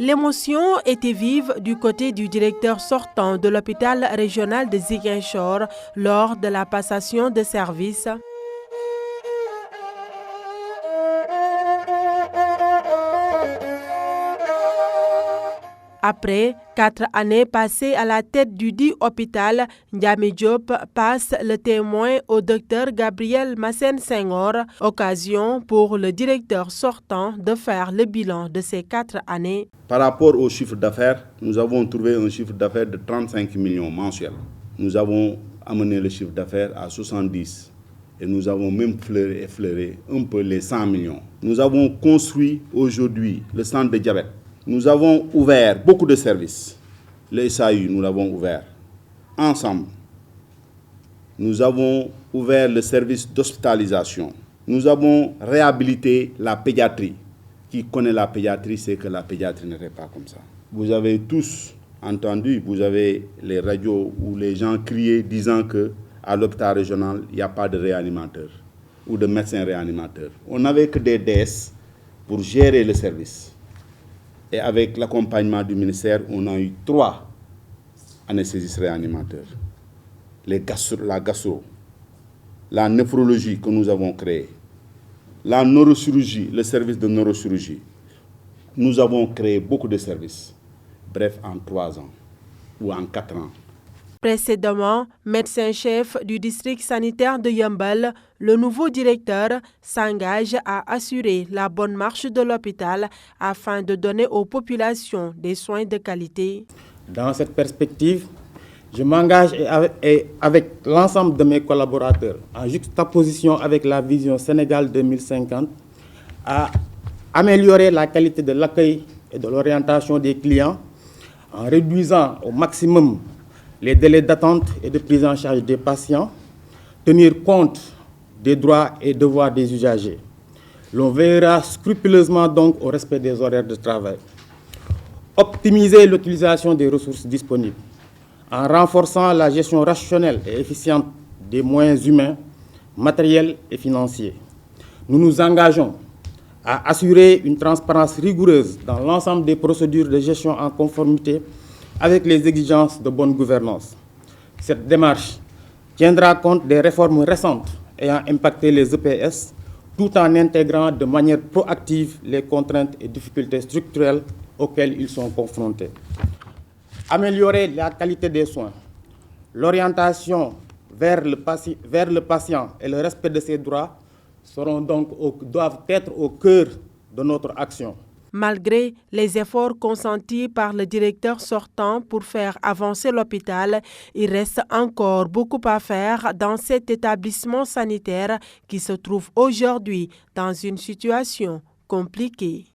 L'émotion était vive du côté du directeur sortant de l'hôpital régional de Ziguinchor lors de la passation de service. Après 4 années passées à la tête du dit hôpital, Ndiamé Diop passe le témoin au docteur Gabriel Massène Senghor, occasion pour le directeur sortant de faire le bilan de ces 4 années. Par rapport au chiffre d'affaires, nous avons trouvé un chiffre d'affaires de 35 millions mensuels. Nous avons amené le chiffre d'affaires à 70 et nous avons même effleuré un peu les 100 millions. Nous avons construit aujourd'hui le centre de diabète. Nous avons ouvert beaucoup de services. Le SAU, nous l'avons ouvert. Ensemble, nous avons ouvert le service d'hospitalisation. Nous avons réhabilité la pédiatrie. Qui connaît la pédiatrie sait que la pédiatrie n'était pas comme ça. Vous avez tous entendu, vous avez les radios où les gens criaient disant qu'à l'hôpital régional, il n'y a pas de réanimateur ou de médecin réanimateur. On n'avait que des DS pour gérer le service. Et avec l'accompagnement du ministère, on a eu 3 anesthésistes réanimateurs. La gastro, la néphrologie que nous avons créée, la neurochirurgie, le service de neurochirurgie. Nous avons créé beaucoup de services. Bref, en 3 ans ou en 4 ans. Précédemment, médecin-chef du district sanitaire de Yeumbeul, le nouveau directeur s'engage à assurer la bonne marche de l'hôpital afin de donner aux populations des soins de qualité. Dans cette perspective, je m'engage avec l'ensemble de mes collaborateurs, en juxtaposition avec la vision Sénégal 2050, à améliorer la qualité de l'accueil et de l'orientation des clients en réduisant au maximum les délais d'attente et de prise en charge des patients, tenir compte des droits et devoirs des usagers. L'on veillera scrupuleusement donc au respect des horaires de travail. Optimiser l'utilisation des ressources disponibles en renforçant la gestion rationnelle et efficiente des moyens humains, matériels et financiers. Nous nous engageons à assurer une transparence rigoureuse dans l'ensemble des procédures de gestion en conformité avec les exigences de bonne gouvernance. Cette démarche tiendra compte des réformes récentes ayant impacté les EPS, tout en intégrant de manière proactive les contraintes et difficultés structurelles auxquelles ils sont confrontés. Améliorer la qualité des soins, l'orientation vers le patient et le respect de ses droits doivent être au cœur de notre action. Malgré les efforts consentis par le directeur sortant pour faire avancer l'hôpital, il reste encore beaucoup à faire dans cet établissement sanitaire qui se trouve aujourd'hui dans une situation compliquée.